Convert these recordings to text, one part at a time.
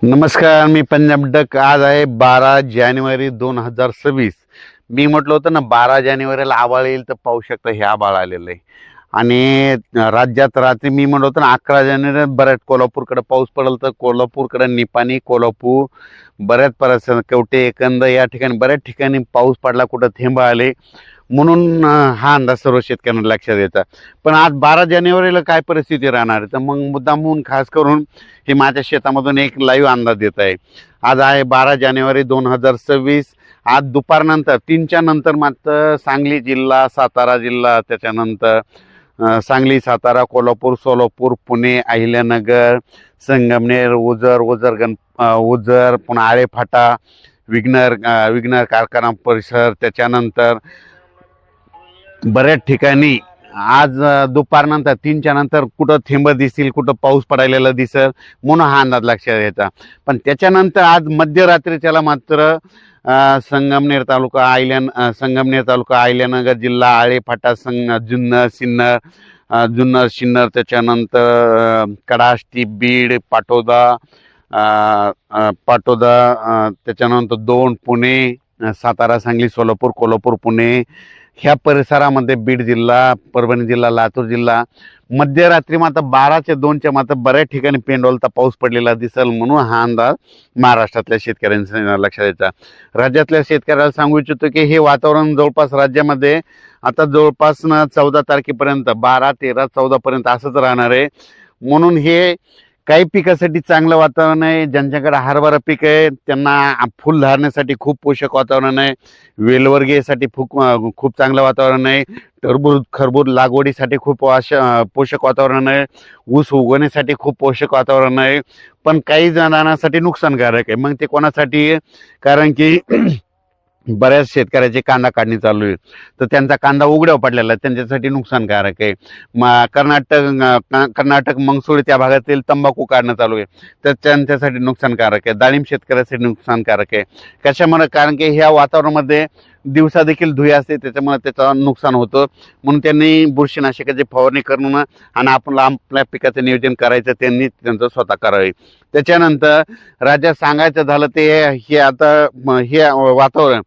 नमस्कार, मी पंजाब डक. आज आहे 12 जानेवारी 2026. मी म्हटलं होतं ना 12 जानेवारीला आभाळ येईल, तर पाहू शकता हे आभाळ आलेलं आहे. आणि राज्यात रात्री मी म्हणलं होतं ना 11 जानेवारी बऱ्याच कोल्हापूरकडे पाऊस पडेल, तर कोल्हापूरकडे निपाणी, कोल्हापूर, बऱ्याच परिसर, कवठे एकंद या ठिकाणी बऱ्याच ठिकाणी पाऊस पडला, कुठं थेंब आले. म्हणून हा अंदाज सर्व शेतकऱ्यांना लक्षात येतात. पण आज 12 जानेवारीला काय परिस्थिती राहणार आहे, तर मग मुद्दामून खास करून हे माझ्या शेतामधून एक लाईव्ह अंदाज देत आहे. आज आहे 12 जानेवारी 2026. आज दुपारनंतर 3च्या नंतर मात्र सांगली जिल्हा, सातारा जिल्हा, त्याच्यानंतर सांगली, सातारा, कोल्हापूर, सोलापूर, पुणे, अहिल्यानगर, संगमनेर, ओझर, पुन्हा आळेफाटा, विघ्नर कारखाना परिसर, त्याच्यानंतर बऱ्याच ठिकाणी आज दुपारनंतर 3च्या नंतर कुठं थेंब दिसतील, कुठं पाऊस पडायला दिसेल, म्हणून हा अंदाज लक्षात येतात. पण त्याच्यानंतर आज मध्यरात्रीच्याला मात्र संगमनेर तालुका, अहिल्यानगर जिल्हा, आळेफाटा, जुन्नर, सिन्नर, त्याच्यानंतर कडाष्टी, बीड, पाटोदा, त्याच्यानंतर दोन, पुणे, सातारा, सांगली, सोलापूर, कोल्हापूर, पुणे ह्या परिसरामध्ये, बीड जिल्हा, परभणी जिल्हा, लातूर जिल्हा, मध्यरात्री मात्र 12च्या 2च्या मात्र बऱ्याच ठिकाणी पेंडोलता पाऊस पडलेला दिसेल, म्हणून हा अंदाज महाराष्ट्रातल्या शेतकऱ्यांचा लक्षात यायचा. राज्यातल्या शेतकऱ्याला सांगू इच्छितो की हे वातावरण जवळपास राज्यामध्ये आता जवळपास 14 तारखेपर्यंत, 12, 13, 14 पर्यंत असंच राहणार आहे. म्हणून हे काही पिकासाठी चांगलं वातावरण आहे. ज्यांच्याकडे हरभरा पीक आहे त्यांना फुल धारण्यासाठी खूप पोषक वातावरण आहे. वेलवर्गीयसाठी खूप चांगलं वातावरण आहे. खरबूज लागवडीसाठी खूप पोषक वातावरण आहे. ऊस उगवण्यासाठी खूप पोषक वातावरण आहे. पण काही जणांसाठी नुकसानकारक आहे. मग ते कोणासाठी? कारण की बऱ्याच शेतकऱ्याची कांदा काढणी चालू आहे, तर त्यांचा कांदा उघड्यावर पडलेला आहे, त्यांच्यासाठी नुकसानकारक आहे. कर्नाटक मंगसुळी त्या भागातील तंबाखू काढणं चालू आहे, तर त्यांच्यासाठी नुकसानकारक आहे. डाळिंब शेतकऱ्यासाठी नुकसानकारक आहे. कशामुळे? कारण की ह्या वातावरणामध्ये दिवसा देखील धुळे असते, त्याच्यामुळे त्याचं नुकसान होतं. म्हणून त्यांनी बुरशीनाशकाची फवारणी करून आणि आपल्या पिकाचं नियोजन करायचं त्यांनी त्यांचं स्वतः करावे. त्याच्यानंतर राज्यात सांगायचं झालं ते हे वातावरण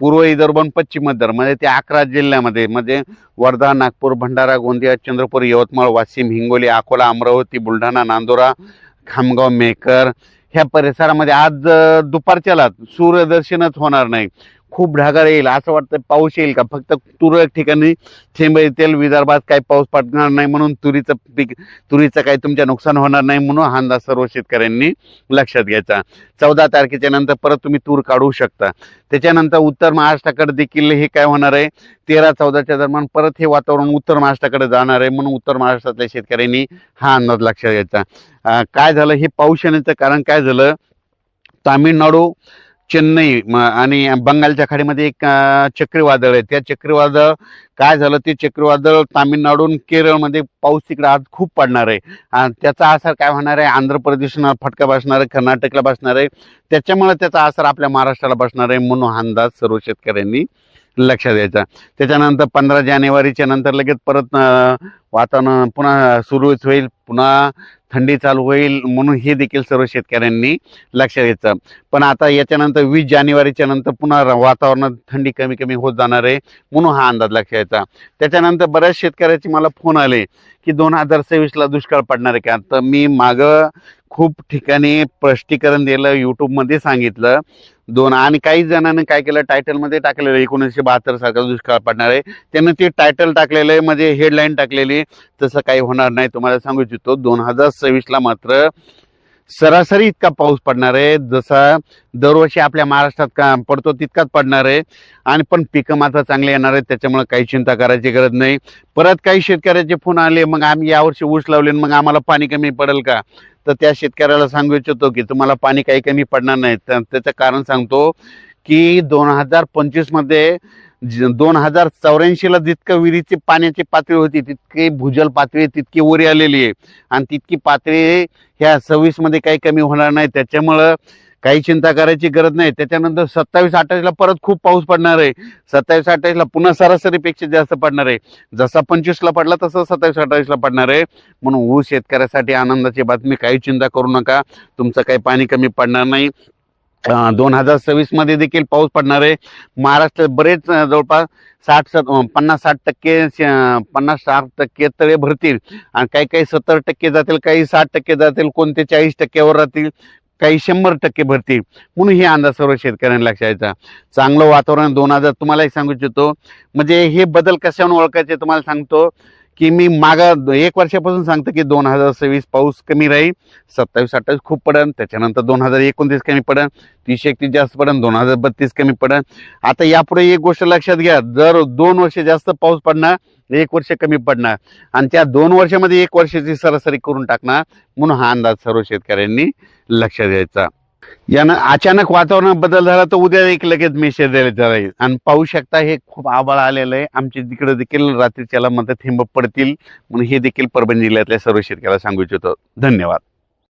पूर्व विदर्भ आणि पश्चिम विदर्भ म्हणजे ते 11 जिल्ह्यामध्ये, म्हणजे वर्धा, नागपूर, भंडारा, गोंदिया, चंद्रपूर, यवतमाळ, वाशिम, हिंगोली, अकोला, अमरावती, बुलढाणा, नांदुरा, खामगाव, मेहकर ह्या परिसरामध्ये आज दुपारच्याला सूर्यदर्शनच होणार नाही. खूप ढगाळ येईल, असं वाटतं पाऊस येईल का, फक्त तुरळक ठिकाणी थेंब येतील. विदर्भात काही पाऊस पडणार नाही, म्हणून तुरीचं काही तुमच्या नुकसान होणार नाही, म्हणून हा अंदाज सर्व शेतकऱ्यांनी लक्षात घ्यायचा. 14 तारखेच्या नंतर परत तुम्ही तूर काढू शकता. त्याच्यानंतर उत्तर महाराष्ट्राकडे देखील हे काय होणार आहे, 13-14च्या दरम्यान परत हे वातावरण उत्तर महाराष्ट्राकडे जाणार आहे, म्हणून उत्तर महाराष्ट्रातल्या शेतकऱ्यांनी हा अंदाज लक्षात घ्यायचा. काय झालं, हे पाऊस येण्याचं कारण काय झालं, तामिळनाडू, चेन्नई आणि बंगालच्या खाडीमध्ये एक चक्रीवादळ आहे. त्या चक्रीवादळ काय झालं, ते चक्रीवादळ तामिळनाडू, केरळमध्ये पाऊस तिकडे आज खूप पडणार आहे. आणि त्याचा असर काय होणार आहे, आंध्र प्रदेशला फटका बसणार आहे, कर्नाटकला बसणार आहे. त्याच्यामुळे त्याचा असर आपल्या महाराष्ट्राला बसणार आहे, म्हणून हा अंदाज सर्व शेतकऱ्यांनी लक्षात द्यायचा. त्याच्यानंतर 15 जानेवारीच्या नंतर लगेच परत वातावरण पुन्हा सुरूच होईल, पुन्हा थंडी चालू होईल, म्हणून हे देखील सर्व शेतकऱ्यांनी लक्षात घ्यायचं. पण आता याच्यानंतर 20 जानेवारीच्या नंतर पुन्हा वातावरणात थंडी कमी कमी होत जाणार आहे, म्हणून हा अंदाज लक्षात घ्यायचा. त्याच्यानंतर बऱ्याच शेतकऱ्याचे मला फोन आले की 2026ला दुष्काळ पडणार आहे का. तर मी मागं खूप ठिकाणी स्पष्टीकरण दिलं, यूट्यूबमध्ये सांगितलं आणि काही जणांनी काय केलं, टायटलमध्ये टाकलेलं 1972 सारखा दुष्काळ पडणार आहे. त्यांनी ते टायटल टाकलेलं आहे, म्हणजे हेडलाईन टाकलेली. तसं काही होणार नाही. तुम्हाला सांगू इच्छितो 2026ला मात्र सरासरी इतका पाऊस पडणार आहे, जसा दरवर्षी आपल्या महाराष्ट्रात पडतो तितकाच पडणार आहे. आणि पण पिकं मात्र चांगले येणार आहेत, त्याच्यामुळे काही चिंता करायची गरज नाही. परत काही शेतकऱ्याचे फोन आले, मग आम्ही यावर्षी ऊस लावले, मग आम्हाला पाणी कमी पडेल का. तर त्या शेतकऱ्याला सांगू इच्छितो की तुम्हाला पाणी काही कमी पडणार नाही. तर त्याचं कारण सांगतो की 2025मध्ये 2084ला जितकं विहिरीची पाण्याची पातळी होती, तितकी भूजल पातळी तितकी वरी आलेली आहे, आणि तितकी पातळी ह्या 26मध्ये काही कमी होणार नाही. त्याच्यामुळं काही चिंता करायची गरज नाही. त्याच्यानंतर 27-28ला परत खूप पाऊस पडणार आहे. 27-28ला पुन्हा सरासरीपेक्षा जास्त पडणार आहे. जसा 25ला पडला तसं 27-28ला पडणार आहे. म्हणून ऊस शेतकऱ्यासाठी आनंदाची बातमी. काही चिंता करू नका, तुमचं काही पाणी कमी पडणार नाही. 2026 मध्ये देखील पाऊस पडणार आहे. महाराष्ट्रात बरेच जवळपास 50-60% 50-60% तळे भरतील आणि काही काही 70% जातील, काही 60% जातील, कोणते 40%वर राहतील, काही 100% भरतील. म्हणून हे अंदाज सर्व शेतकऱ्यांना लक्षात द्यायचा. चांगलं वातावरण 2000 तुम्हाला एक सांगू इच्छितो. म्हणजे हे बदल कशावरून ओळखायचे तुम्हाला सांगतो की मी मागं 1 वर्षापासून सांगतो की 2026 पाऊस कमी राहील, 27-28 खूप पडेल, त्याच्यानंतर 2029 कमी पडेल, 30-31 जास्त पडेल, 2032 कमी पडेल. आता यापुढे एक गोष्ट लक्षात घ्या, जर 2 वर्ष जास्त पाऊस पडणार, 1 वर्ष कमी पडणार आणि त्या 2 वर्षामध्ये 1 वर्षाची सरासरी करून टाकणार. म्हणून हा अंदाज सर्व शेतकऱ्यांनी लक्षात द्यायचा. यानं अचानक वातावरणात बदल झाला तर उद्या एक लगेच मेसेज द्यायला राहील. आणि पाहू शकता हे खूप आभाळ आलेलं आहे. आमच्या तिकडे देखील रात्रीच्याला मध्ये थेंब पडतील. म्हणून हे देखील परभणी जिल्ह्यातल्या सर्व शेतकऱ्याला सांगू इच्छितो. धन्यवाद.